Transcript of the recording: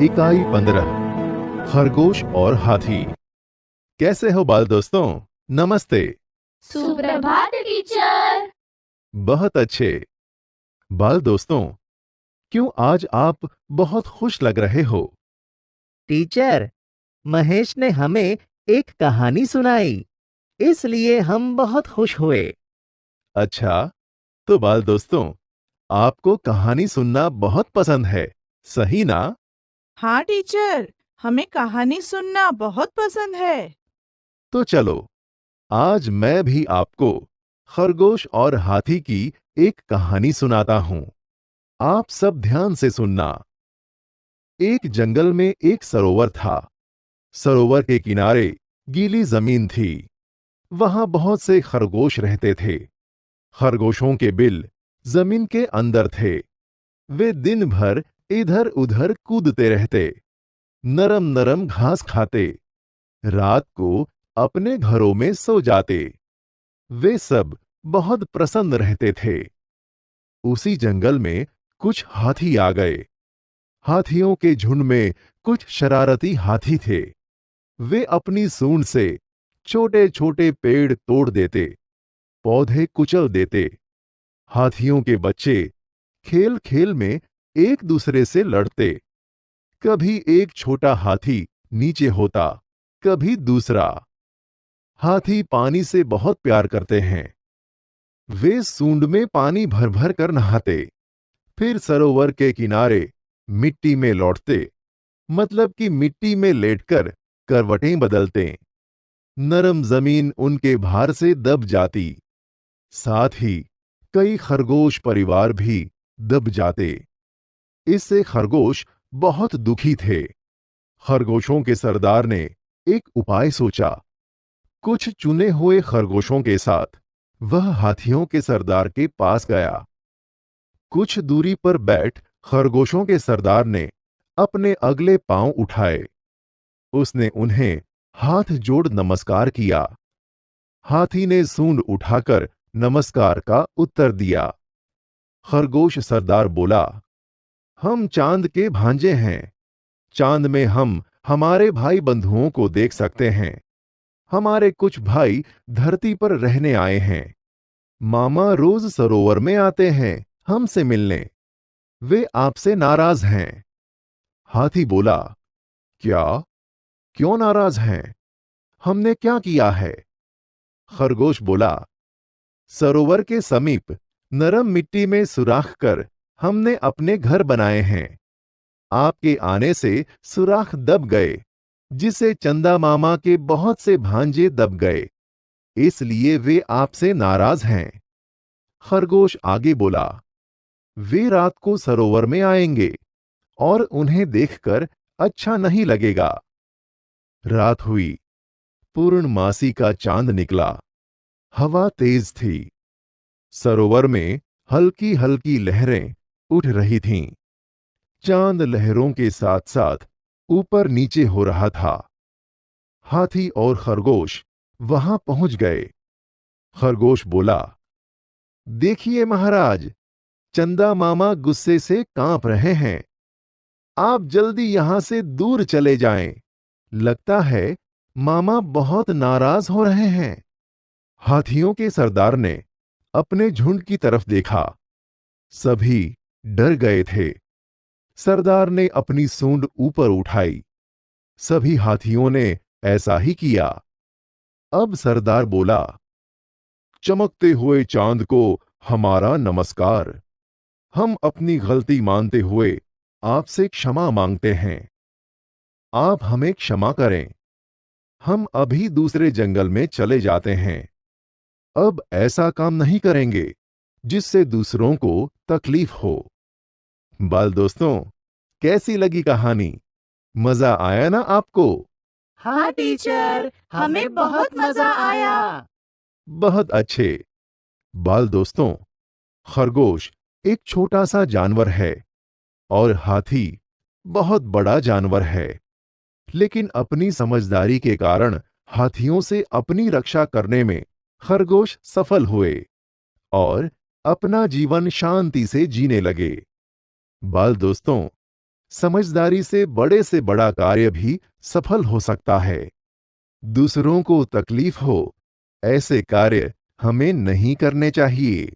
इकाई 15 खरगोश और हाथी। कैसे हो बाल दोस्तों? नमस्ते। सुप्रभात टीचर। बहुत अच्छे। बाल दोस्तों, क्यों आज आप बहुत खुश लग रहे हो? टीचर, महेश ने हमें एक कहानी सुनाई, इसलिए हम बहुत खुश हुए। अच्छा, तो बाल दोस्तों, आपको कहानी सुनना बहुत पसंद है, सही ना? हाँ टीचर, हमें कहानी सुनना बहुत पसंद है। तो चलो, आज मैं भी आपको खरगोश और हाथी की एक कहानी सुनाता हूं। आप सब ध्यान से सुनना। एक जंगल में एक सरोवर था। सरोवर के किनारे गीली जमीन थी। वहां बहुत से खरगोश रहते थे। खरगोशों के बिल जमीन के अंदर थे। वे दिन भर इधर उधर कूदते रहते, नरम नरम घास खाते, रात को अपने घरों में सो जाते। वे सब बहुत प्रसन्न रहते थे। उसी जंगल में कुछ हाथी आ गए। हाथियों के झुंड में कुछ शरारती हाथी थे। वे अपनी सूंड से छोटे छोटे पेड़ तोड़ देते, पौधे कुचल देते। हाथियों के बच्चे खेल खेल में एक दूसरे से लड़ते। कभी एक छोटा हाथी नीचे होता, कभी दूसरा। हाथी पानी से बहुत प्यार करते हैं। वे सूंड में पानी भर भर कर नहाते, फिर सरोवर के किनारे मिट्टी में लौटते, मतलब कि मिट्टी में लेटकर करवटें बदलते। नरम जमीन उनके भार से दब जाती। साथ ही कई खरगोश परिवार भी दब जाते। इससे खरगोश बहुत दुखी थे। खरगोशों के सरदार ने एक उपाय सोचा। कुछ चुने हुए खरगोशों के साथ वह हाथियों के सरदार के पास गया। कुछ दूरी पर बैठ खरगोशों के सरदार ने अपने अगले पांव उठाए। उसने उन्हें हाथ जोड़ नमस्कार किया। हाथी ने सूंड उठाकर नमस्कार का उत्तर दिया। खरगोश सरदार बोला, हम चांद के भांजे हैं। चांद में हम हमारे भाई बंधुओं को देख सकते हैं। हमारे कुछ भाई धरती पर रहने आए हैं। मामा रोज सरोवर में आते हैं हमसे मिलने। वे आपसे नाराज हैं। हाथी बोला, क्या? क्यों नाराज हैं? हमने क्या किया है? खरगोश बोला, सरोवर के समीप नरम मिट्टी में सुराख कर हमने अपने घर बनाए हैं। आपके आने से सुराख दब गए, जिसे चंदा मामा के बहुत से भांजे दब गए। इसलिए वे आपसे नाराज हैं। खरगोश आगे बोला, वे रात को सरोवर में आएंगे और उन्हें देखकर अच्छा नहीं लगेगा। रात हुई। पूर्णमासी का चांद निकला। हवा तेज थी। सरोवर में हल्की हल्की लहरें उठ रही थीं। चांद लहरों के साथ साथ ऊपर नीचे हो रहा था। हाथी और खरगोश वहां पहुंच गए। खरगोश बोला, देखिए महाराज, चंदा मामा गुस्से से कांप रहे हैं। आप जल्दी यहां से दूर चले जाएं। लगता है मामा बहुत नाराज हो रहे हैं। हाथियों के सरदार ने अपने झुंड की तरफ देखा। सभी डर गए थे। सरदार ने अपनी सूंड ऊपर उठाई। सभी हाथियों ने ऐसा ही किया। अब सरदार बोला, चमकते हुए चांद को हमारा नमस्कार। हम अपनी गलती मानते हुए आपसे क्षमा मांगते हैं। आप हमें क्षमा करें। हम अभी दूसरे जंगल में चले जाते हैं। अब ऐसा काम नहीं करेंगे जिससे दूसरों को तकलीफ हो। बाल दोस्तों, कैसी लगी कहानी? मजा आया ना आपको? हाँ टीचर, हमें बहुत मजा आया। बहुत अच्छे। बाल दोस्तों, खरगोश एक छोटा सा जानवर है और हाथी बहुत बड़ा जानवर है। लेकिन अपनी समझदारी के कारण हाथियों से अपनी रक्षा करने में खरगोश सफल हुए और अपना जीवन शांति से जीने लगे। बाल दोस्तों, समझदारी से बड़ा कार्य भी सफल हो सकता है। दूसरों को तकलीफ हो, ऐसे कार्य हमें नहीं करने चाहिए।